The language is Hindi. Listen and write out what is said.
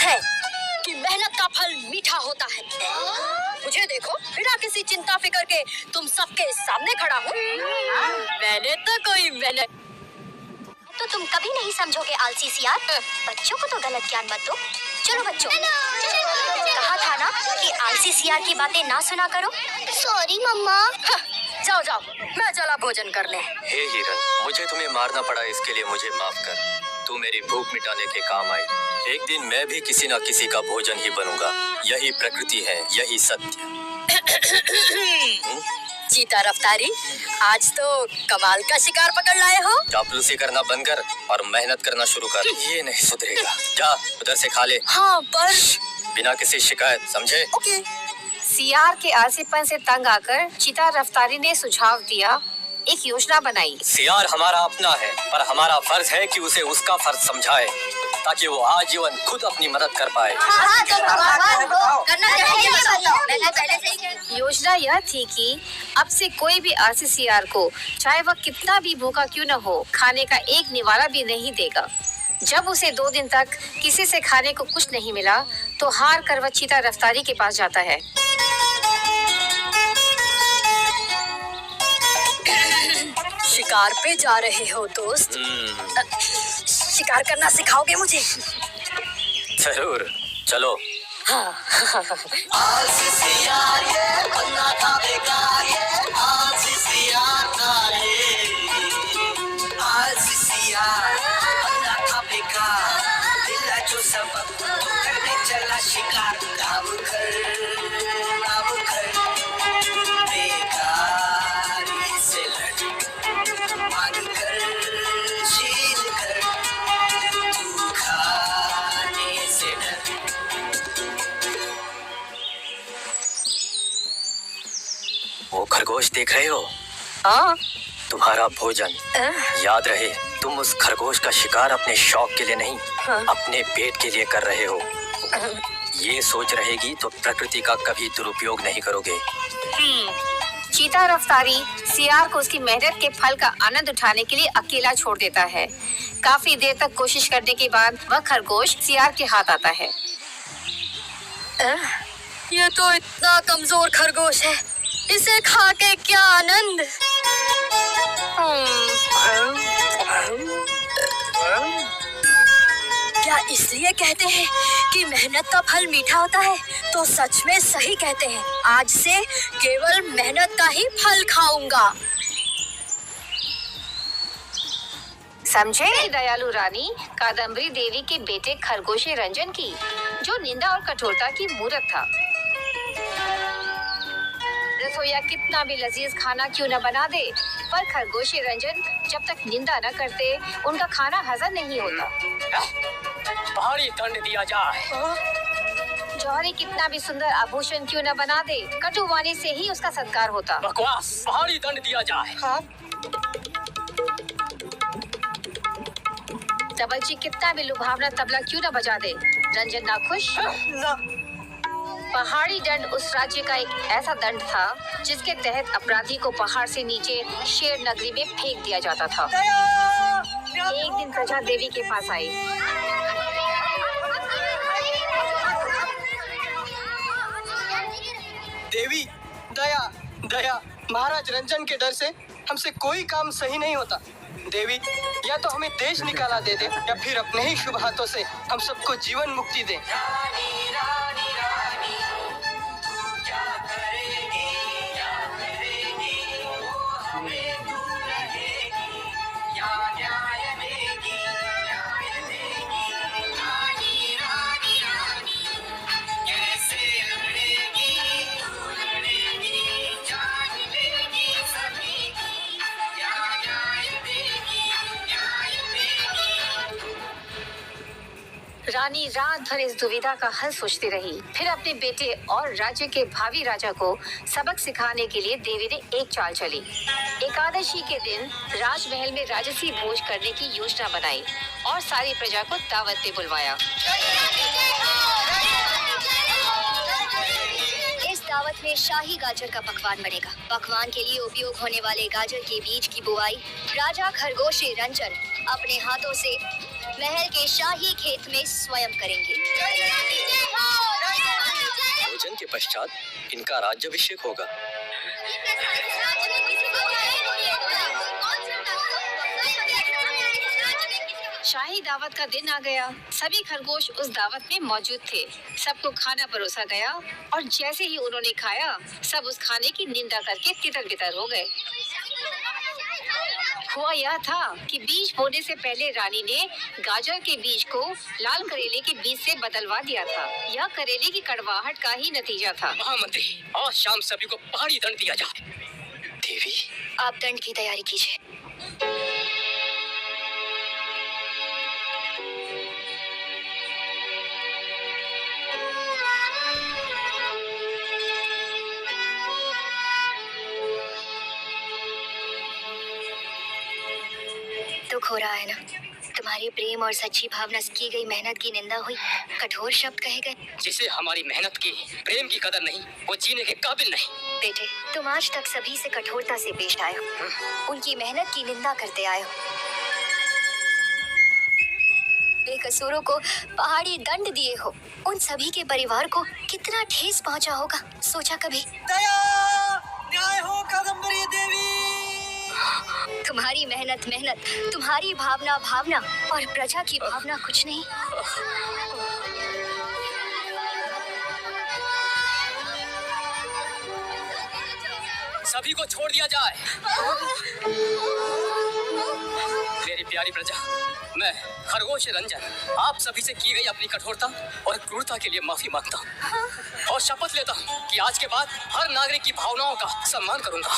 है कि मेहनत का फल मीठा होता है। मुझे देखो, बिना किसी चिंता फिकर के तुम सबके सामने खड़ा हूँ। मैंने तो कोई मेहनत तो तुम कभी नहीं समझोगे आलसी सियार। बच्चों को तो गलत ज्ञान मत दो। चलो बच्चों, कहा था ना कि आलसी सियार की बातें ना सुना करो। सॉरी मम्मा। जाओ जाओ, मैं चला भोजन करने। हे हिरन, मुझे तुम्हें मारना पड़ा, इसके लिए मुझे माफ कर। तू मेरी भूख मिटाने के काम आई। एक दिन मैं भी किसी न किसी का भोजन ही बनूंगा। यही प्रकृति है, यही सत्य। चीता रफ्तारी, आज तो कमाल का शिकार पकड़ लाए हो। चापलूसी करना बंद कर और मेहनत करना शुरू कर। ये नहीं सुधरेगा। जा उधर से खा ले। हाँ पर बिना किसी शिकायत, समझे? ओके। सियार के आलसीपन से तंग आकर चीता रफ्तारी ने सुझाव दिया, एक योजना बनाई। सियार हमारा अपना है, पर हमारा फर्ज है कि उसे उसका फर्ज समझाए, ताकि वो आजीवन खुद अपनी मदद कर पाए। योजना यह थी कि अब से कोई भी आलसी सियार को, चाहे वह कितना भी भूखा क्यों न हो, खाने का एक निवाला भी नहीं देगा। जब उसे 2 दिन तक किसी से खाने को कुछ नहीं मिला, तो हार कर वह चीता रफ्तारी के पास जाता है। शिकार पे जा रहे हो दोस्त? शिकार करना सिखाओगे मुझे? जरूर, चलो। आलसी सियार ये बनना था बेकार, ये आलसी सियार था ये। आलसी सियार बनना था बेकार, दिला जो सबक करने चला शिकार। काम कर बेकारी से लड़, मांग कर शील कर, तू खाने से डर। वो खरगोश देख रहे हो? हाँ। तुम्हारा भोजन। याद रहे, तुम उस खरगोश का शिकार अपने शौक के लिए नहीं, अपने पेट के लिए कर रहे हो। ये सोच रहेगी तो प्रकृति का कभी दुरुपयोग नहीं करोगे। चीता रफ्तारी सियार को उसकी मेहनत के फल का आनंद उठाने के लिए अकेला छोड़ देता है। काफी देर तक कोशिश करने के बाद वह खरगोश सियार के हाथ आता है। ये तो इतना कमजोर खरगोश है, इसे खा के क्या आनंद। क्या इसलिए कहते हैं कि मेहनत का फल मीठा होता है? तो सच में सही कहते हैं। आज से केवल मेहनत का ही फल खाऊंगा। समझे दयालु रानी कादम्बरी देवी के बेटे खरगोशी रंजन की, जो निंदा और कठोरता की मूरत था। रसोईया कितना भी लजीज खाना क्यों न बना दे, पर खरगोशी रंजन जब तक निंदा न करते, उनका खाना हजम नहीं होता। भारी दंड दिया जाए। जौहरी कितना भी सुंदर आभूषण क्यों न बना दे, कटु वाणी से ही उसका सत्कार होता। बकवास, भारी दंड दिया जाए। तबलची कितना भी लुभावना तबला क्यों न बजा दे, रंजन नाखुश। पहाड़ी दंड उस राज्य का एक ऐसा दंड था जिसके तहत अपराधी को पहाड़ से नीचे शेर नगरी में फेंक दिया जाता था। एक दिन प्रजा देवी के पास आई। देवी, दया दया, महाराज रंजन के डर से हमसे कोई काम सही नहीं होता। देवी, या तो हमें देश निकाला दे दे, या फिर अपने ही शुभ हाथों से हम सबको जीवन मुक्ति दे। रानी रात भर इस दुविधा का हल सोचती रही। फिर अपने बेटे और राज्य के भावी राजा को सबक सिखाने के लिए देवी ने एक चाल चली। एकादशी के दिन राजमहल में राजसी भोज करने की योजना बनाई और सारी प्रजा को दावत पे बुलवाया। इस दावत में शाही गाजर का पकवान बनेगा। पकवान के लिए उपयोग होने वाले गाजर के बीज की बुआई राजा खरगोशी रंजन अपने हाथों से महल के शाही खेत में स्वयं करेंगे। भोजन के पश्चात इनका राज्याभिषेक होगा। शाही दावत का दिन आ गया। सभी खरगोश उस दावत में मौजूद थे। सबको खाना परोसा गया और जैसे ही उन्होंने खाया, सब उस खाने की निंदा करके तितर बितर हो गए। हुआ यह था कि बीज बोने से पहले रानी ने गाजर के बीज को लाल करेले के बीज से बदलवा दिया था। यह करेले की कड़वाहट का ही नतीजा था। महामंत्री, आज शाम सभी को पहाड़ी दंड दिया जाए। देवी, आप दंड की तैयारी कीजिए। दुख हो रहा है ना? तुम्हारी प्रेम और सच्ची भावना से की गई मेहनत की निंदा हुई, कठोर शब्द कहे गए। जिसे हमारी मेहनत की, प्रेम की कदर नहीं, वो जीने के काबिल नहीं। बेटे, तुम आज तक सभी से कठोरता से पेश आए हो, उनकी मेहनत की निंदा करते आए हो, बेकसूरों को पहाड़ी दंड दिए हो। उन सभी के परिवार को कितना ठेस पहुंचा होगा, सोचा कभी? दया, न्याय हो कादम्बरी देवी। तुम्हारी मेहनत, तुम्हारी भावना और प्रजा की भावना कुछ नहीं। सभी को छोड़ दिया जाए। मेरी प्यारी प्रजा, मैं खरगोश रंजन आप सभी से की गई अपनी कठोरता और क्रूरता के लिए माफी मांगता हूँ और शपथ लेता हूँ कि आज के बाद हर नागरिक की भावनाओं का सम्मान करूंगा।